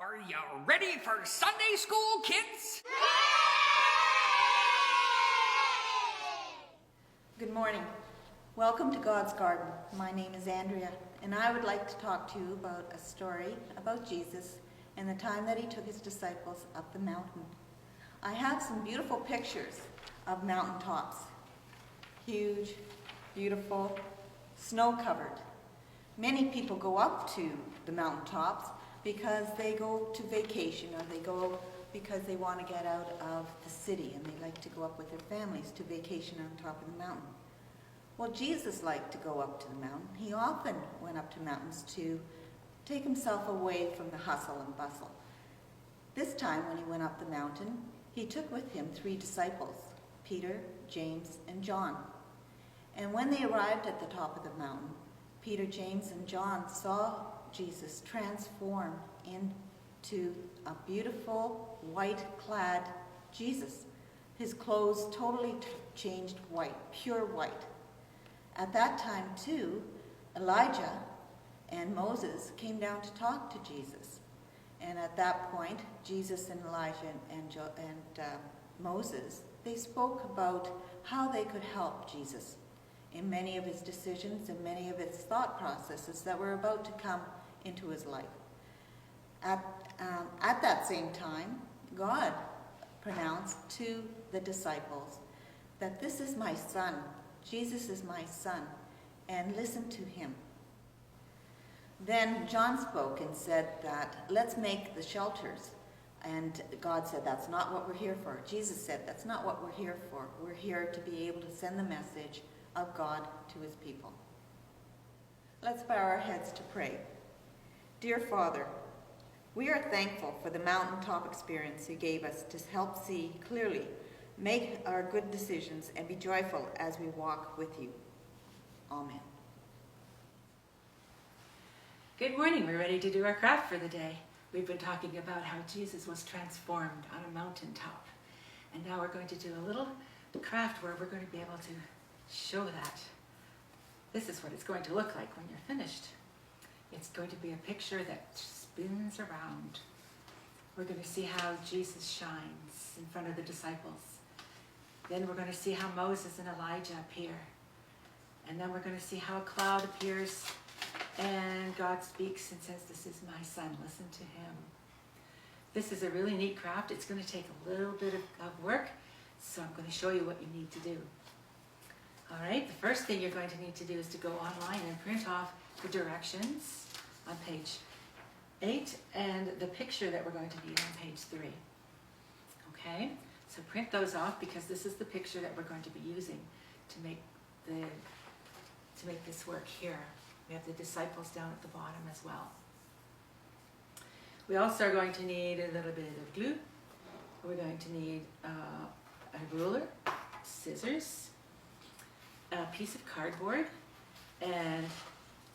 Are you ready for Sunday school, kids? Good morning. Welcome to God's Garden. My name is Andrea, and I would like to talk to you about a story about Jesus and the time that he took his disciples up the mountain. I have some beautiful pictures of mountaintops. Huge, beautiful, snow-covered. Many people go up to the mountaintops because they go to vacation, or they go because they want to get out of the city and they like to go up with their families to vacation on top of the mountain. Well, Jesus liked to go up to the mountain. He often went up to mountains to take himself away from the hustle and bustle. This time when he went up the mountain, he took with him 3 disciples, Peter, James, and John. And when they arrived at the top of the mountain, Peter, James, and John saw Jesus transformed into a beautiful white-clad Jesus. His clothes totally changed white, pure white. At that time, too, Elijah and Moses came down to talk to Jesus. And at that point, Jesus and Elijah and Moses, they spoke about how they could help Jesus in many of his decisions and many of his thought processes that were about to come into his life. At that same time, God pronounced to the disciples that this is my son, Jesus is my son, and listen to him. Then John spoke and said that let's make the shelters. And God said, that's not what we're here for. Jesus said, that's not what we're here for. We're here to be able to send the message of God to his people. Let's bow our heads to pray. Dear Father, we are thankful for the mountaintop experience you gave us to help see clearly, make our good decisions, and be joyful as we walk with you. Amen. Good morning. We're ready to do our craft for the day. We've been talking about how Jesus was transformed on a mountaintop. And now we're going to do a little craft where we're going to be able to show that. This is what it's going to look like when you're finished. It's going to be a picture that spins around. We're going to see how Jesus shines in front of the disciples. Then we're going to see how Moses and Elijah appear. And then we're going to see how a cloud appears and God speaks and says, this is my son, listen to him. This is a really neat craft. It's going to take a little bit of work, so I'm going to show you what you need to do. All right, the first thing you're going to need to do is to go online and print off the directions on page 8 and the picture that we're going to need on page 3. Okay, so print those off because this is the picture that we're going to be using to make this work here. We have the disciples down at the bottom as well. We also are going to need a little bit of glue. We're going to need a ruler, scissors, a piece of cardboard, and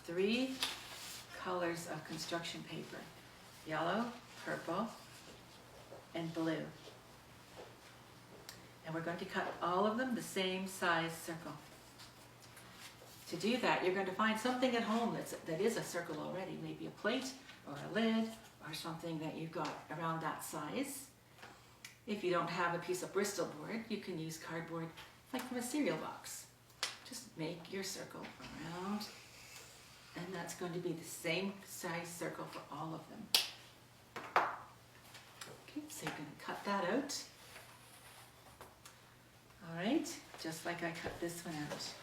3 colors of construction paper: yellow, purple, and blue. And we're going to cut all of them the same size circle. To do that, you're going to find something at home that is a circle already, maybe a plate or a lid or something that you've got around that size. If you don't have a piece of Bristol board, you can use cardboard like from a cereal box. Just make your circle around, and that's going to be the same size circle for all of them. Okay, so you're going to cut that out. All right, just like I cut this one out.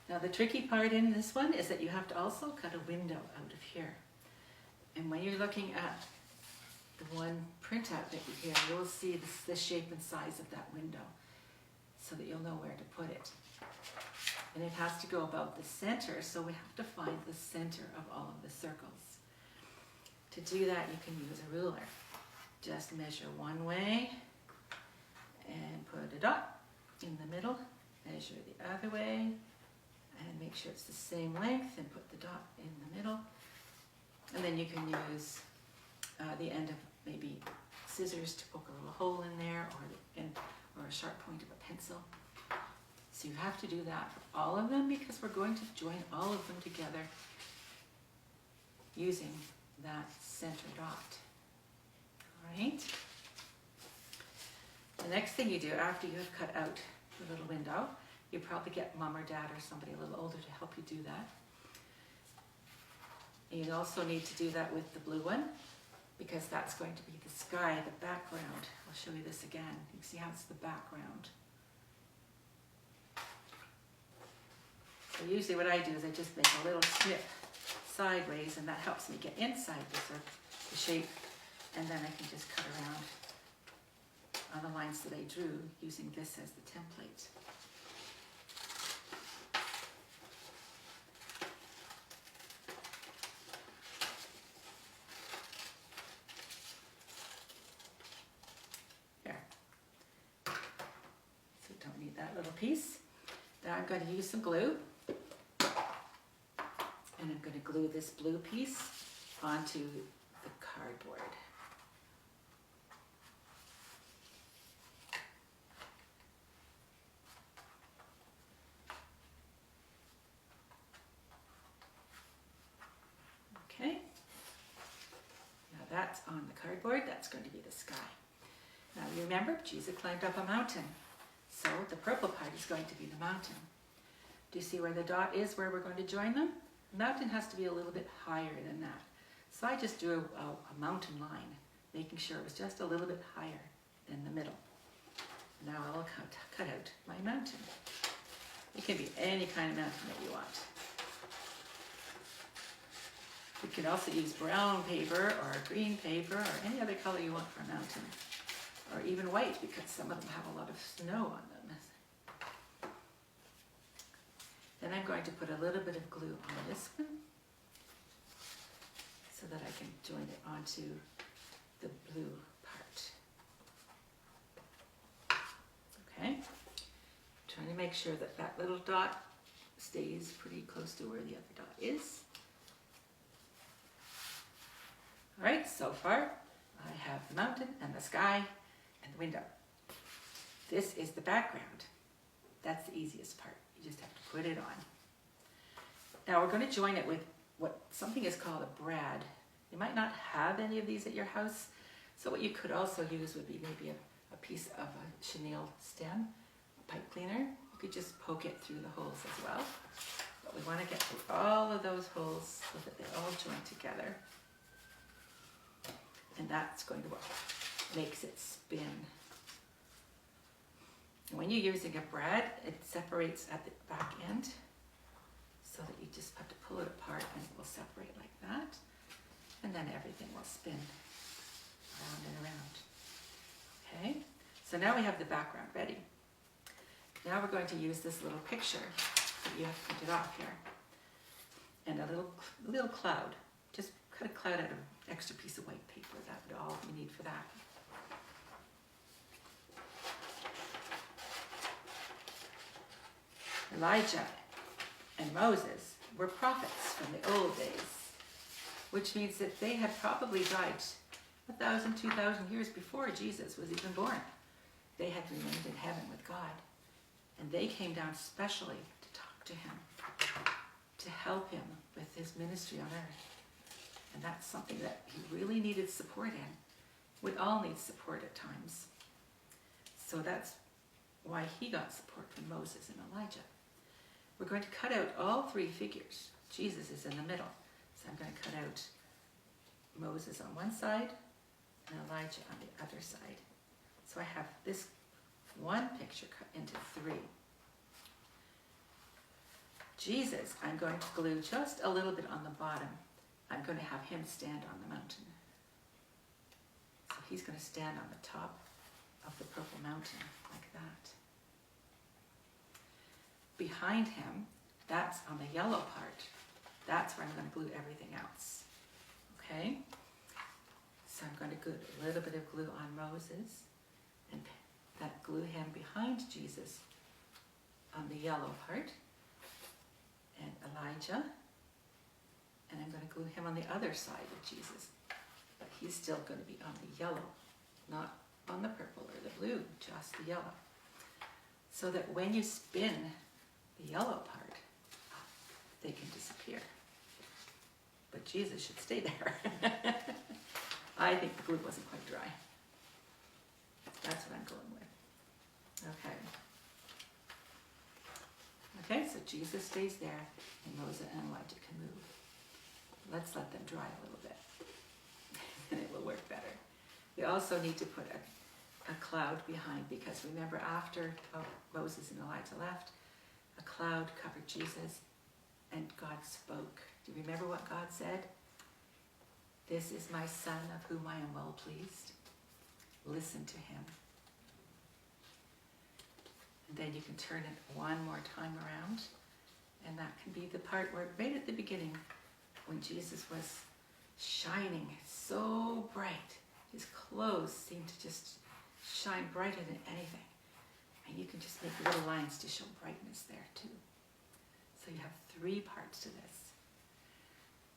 Now the tricky part in this one is that you have to also cut a window out of here. And when you're looking at the one printout that you hear, you'll see the shape and size of that window so that you'll know where to put it. And it has to go about the center, so we have to find the center of all of the circles. To do that, you can use a ruler. Just measure one way and put a dot in the middle. Measure the other way and make sure it's the same length and put the dot in the middle. And then you can use the end of maybe scissors to poke a little hole in there, or a sharp point of a pencil. So you have to do that for all of them because we're going to join all of them together using that center dot. All right. The next thing you do after you have cut out the little window, you probably get mom or dad or somebody a little older to help you do that. And you also need to do that with the blue one, because that's going to be the sky, the background. I'll show you this again. You can see how it's the background. So usually what I do is I just make a little snip sideways, and that helps me get inside the shape, and then I can just cut around on the lines that I drew using this as the template. There. So don't need that little piece. Now I'm going to use some glue, and I'm going to glue this blue piece onto the cardboard. Okay, now that's on the cardboard. That's going to be the sky. Now remember, Jesus climbed up a mountain, so the purple part is going to be the mountain. Do you see where the dot is, where we're going to join them? The mountain has to be a little bit higher than that. So I just drew a mountain line, making sure it was just a little bit higher than the middle. Now I'll cut out my mountain. It can be any kind of mountain that you want. You can also use brown paper or green paper or any other color you want for a mountain. Or even white, because some of them have a lot of snow on them. Then I'm going to put a little bit of glue on this one so that I can join it onto the blue part. Okay, trying to make sure that that little dot stays pretty close to where the other dot is. All right, so far I have the mountain and the sky and the window. This is the background. That's the easiest part. You just have to put it on. Now we're going to join it with what something is called a brad. You might not have any of these at your house, so what you could also use would be maybe a piece of a chenille stem, a pipe cleaner. You could just poke it through the holes as well. But we want to get through all of those holes so that they all join together. And that's going to what makes it spin. And when you're using a brad, it separates at the back end so that you just have to pull it apart and it will separate like that. And then everything will spin around and around. Okay, so now we have the background ready. Now we're going to use this little picture that you have printed off here. And a little cloud. Just cut a cloud out of an extra piece of white paper. That's all you need for that. Elijah and Moses were prophets from the old days, which means that they had probably died 1,000, 2,000 years before Jesus was even born. They had remained in heaven with God, and they came down specially to talk to him, to help him with his ministry on earth. And that's something that he really needed support in. We all need support at times. So that's why he got support from Moses and Elijah. We're going to cut out all three figures. Jesus is in the middle. So I'm going to cut out Moses on one side and Elijah on the other side. So I have this one picture cut into three. Jesus, I'm going to glue just a little bit on the bottom. I'm going to have him stand on the mountain. So he's going to stand on the top of the purple mountain like that. Behind him, that's on the yellow part. That's where I'm going to glue everything else. Okay? So I'm going to put a little bit of glue on Moses and that glue him behind Jesus on the yellow part. And Elijah. And I'm going to glue him on the other side of Jesus. But he's still going to be on the yellow, not on the purple or the blue, just the yellow. So that when you spin the yellow part, they can disappear. but Jesus should stay there. I think the glue wasn't quite dry. That's what I'm going with. Okay. Okay, so Jesus stays there, and Moses and Elijah can move. Let's let them dry a little bit, and it will work better. We also need to put a cloud behind, because remember, after Moses and Elijah left, a cloud covered Jesus, and God spoke. Do you remember what God said? This is my son of whom I am well pleased. Listen to him. And then you can turn it one more time around, and that can be the part where right at the beginning, when Jesus was shining so bright, his clothes seemed to just shine brighter than anything. And you can just make little lines to show brightness there too. So you have three parts to this.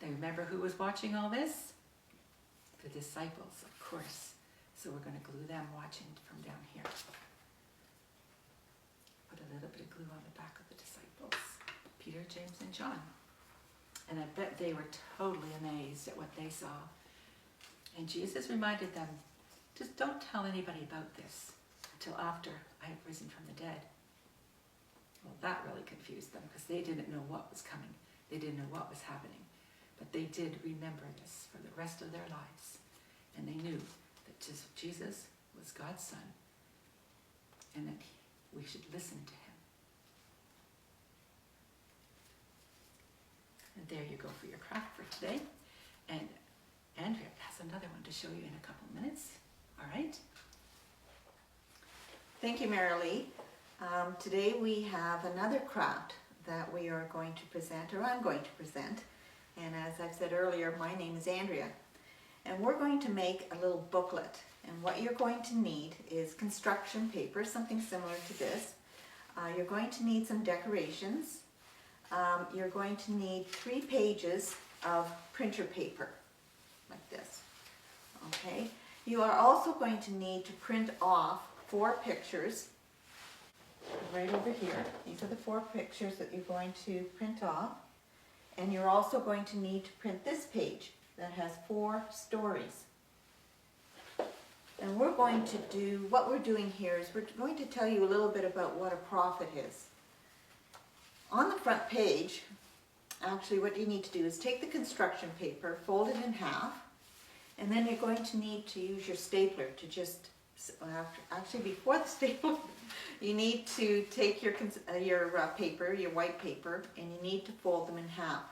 Now remember who was watching all this? The disciples, of course. So we're going to glue them watching from down here. Put a little bit of glue on the back of the disciples, Peter, James, and John. And I bet they were totally amazed at what they saw. And Jesus reminded them, just don't tell anybody about this until after I have risen from the dead. Well, that really confused them, because they didn't know what was coming. They didn't know what was happening. But they did remember this for the rest of their lives. And they knew that Jesus was God's son, and that we should listen to him. And there you go for your craft for today. And Andrea has another one to show you in a couple of minutes. All right? Thank you, Marilee. Today we have another craft that we are going to present, or I'm going to present. And as I've said earlier, my name is Andrea. And we're going to make a little booklet. And what you're going to need is construction paper, something similar to this. You're going to need some decorations. You're going to need 3 pages of printer paper, like this. Okay. You are also going to need to print off 4 pictures. Right over here. These are the 4 pictures that you're going to print off. And you're also going to need to print this page that has 4 stories. And we're going to do, what we're doing here is we're going to tell you a little bit about what a prophet is. On the front page, actually what you need to do is take the construction paper, fold it in half, and then you're going to need to use your stapler to just, actually before the stapler, you need to take your paper, your white paper, and you need to fold them in half.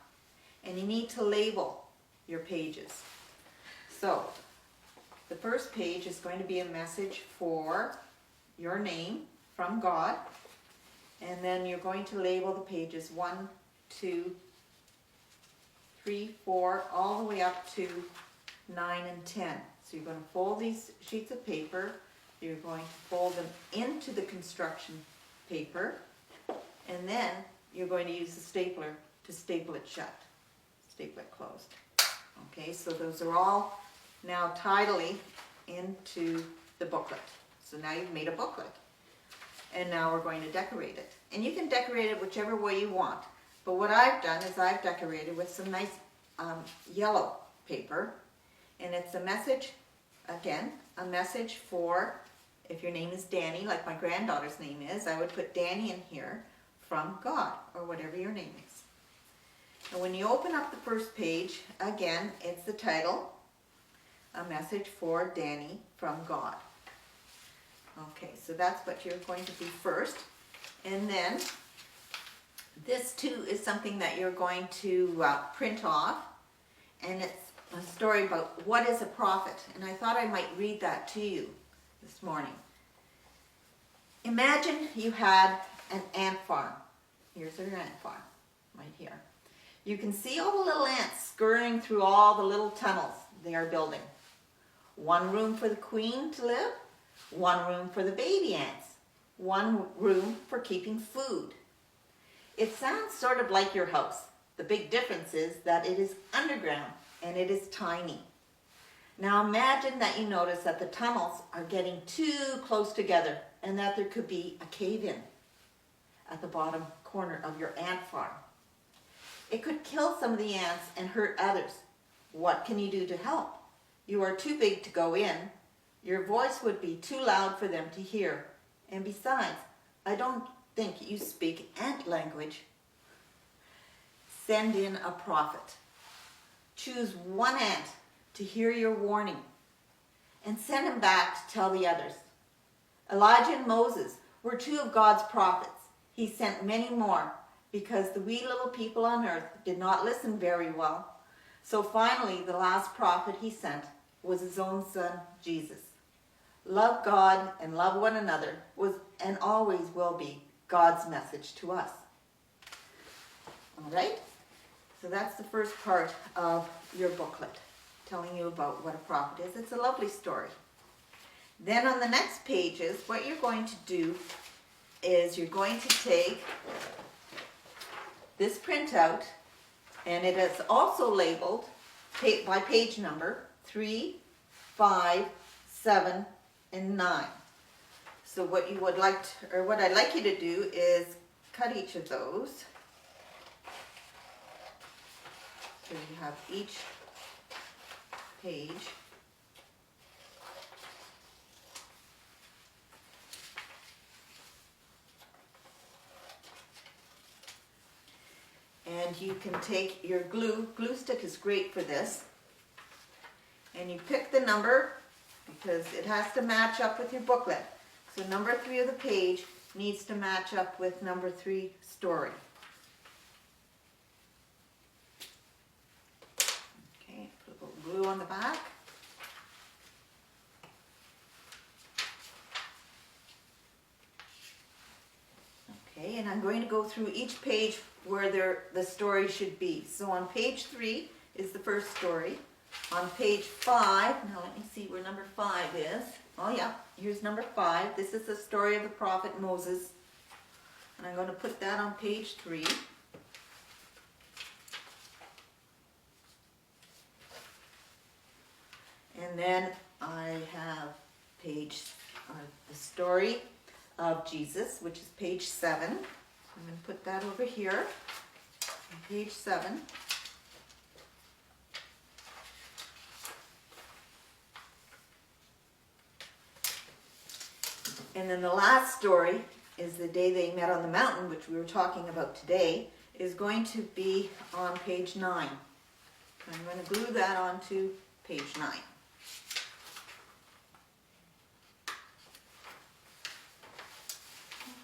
And you need to label your pages. So, the first page is going to be a message for your name from God. And then you're going to label the pages 1, 2, 3, 4, all the way up to 9 and 10. So you're going to fold these sheets of paper. You're going to fold them into the construction paper. And then you're going to use the stapler to staple it shut. Staple it closed. Okay, so those are all now tidily into the booklet. So now you've made a booklet. And now we're going to decorate it. And you can decorate it whichever way you want. But what I've done is I've decorated with some nice yellow paper. And it's a message, again, a message for, if your name is Danny, like my granddaughter's name is, I would put Danny in here, from God, or whatever your name is. And when you open up the first page, again, it's the title, a message for Danny from God. Okay, so that's what you're going to do first. And then this too is something that you're going to print off. And it's a story about what is a prophet. And I thought I might read that to you this morning. Imagine you had an ant farm. Here's your ant farm, right here. You can see all the little ants scurrying through all the little tunnels they are building. One room for the queen to live, one room for the baby ants, one room for keeping food. It sounds sort of like your house. The big difference is that it is underground and it is tiny. Now imagine that you notice that the tunnels are getting too close together and that there could be a cave-in at the bottom corner of your ant farm. It could kill some of the ants and hurt others. What can you do to help? You are too big to go in. Your voice would be too loud for them to hear. And besides, I don't think you speak ant language. Send in a prophet. Choose one ant to hear your warning and send him back to tell the others. Elijah and Moses were two of God's prophets. He sent many more because the wee little people on earth did not listen very well. So finally, the last prophet he sent was his own son, Jesus. Love God and love one another was and always will be God's message to us. All right? So that's the first part of your booklet, telling you about what a prophet is. It's a lovely story. Then on the next pages, what you're going to do is you're going to take this printout, and it is also labeled by page number 3, 5, 7, and 9. So what you would like to, or what I'd like you to do is cut each of those. So you have each page. And you can take your glue stick is great for this, and you pick the number because it has to match up with your booklet. So number 3 of the page needs to match up with number 3 story. Okay, put a little glue on the back. Okay, and I'm going to go through each page where the story should be. So on page 3 is the first story. On page 5, now let me see where number 5 is. Oh yeah, here's number 5. This is the story of the prophet Moses. And I'm going to put that on page 3. And then I have the story of Jesus, which is page 7. I'm going to put that over here on page 7. And then the last story is the day they met on the mountain, which we were talking about today, is going to be on page 9. I'm going to glue that onto page 9.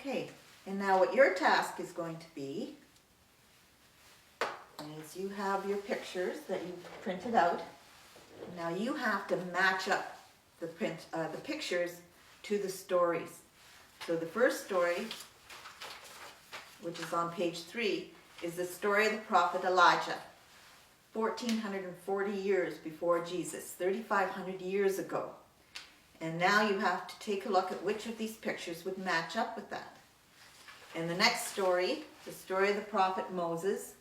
Okay, and now what your task is going to be is you have your pictures that you've printed out. Now you have to match up the pictures to the stories. So the first story, which is on page 3, is the story of the prophet Elijah, 1440 years before Jesus, 3,500 years ago. And now you have to take a look at which of these pictures would match up with that. And the next story, the story of the prophet Moses,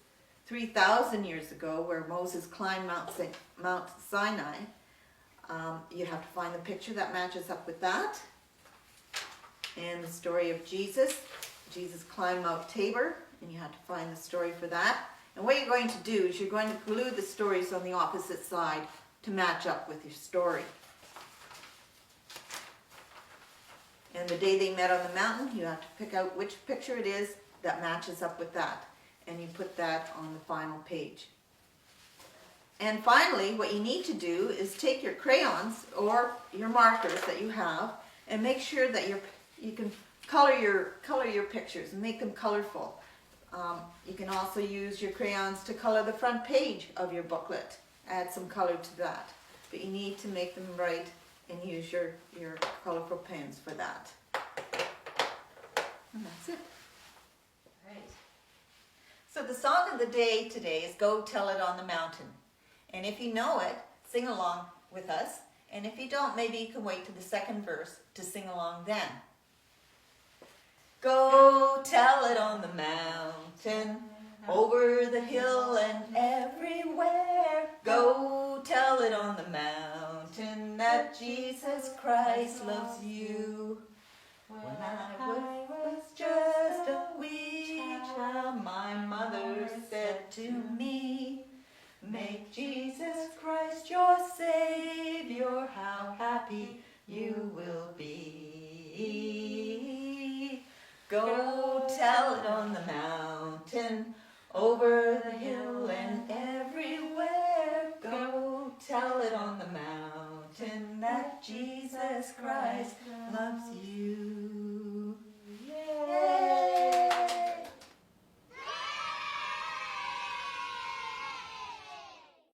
3,000 years ago, where Moses climbed Mount Sinai. You have to find the picture that matches up with that. And the story of Jesus, Jesus climbed Mount Tabor, and you have to find the story for that. And what you're going to do is you're going to glue the stories on the opposite side to match up with your story. And the day they met on the mountain, you have to pick out which picture it is that matches up with that. And you put that on the final page. And finally, what you need to do is take your crayons or your markers that you have and make sure that you can color your pictures and make them colorful. You can also use your crayons to color the front page of your booklet. Add some color to that. But you need to make them right and use your colorful pens for that. And that's it. Right. So the song of the day today is Go Tell It on the Mountain. And if you know it, sing along with us. And if you don't, maybe you can wait to the second verse to sing along then. Go tell it on the mountain, over the hill and everywhere. Go tell it on the mountain that Jesus Christ loves you. When I was just a wee child, my mother said to me, make Jesus Christ your Savior, how happy you will be. Go tell it on the mountain, over the hill and everywhere. Go tell it on the mountain that Jesus Christ loves you.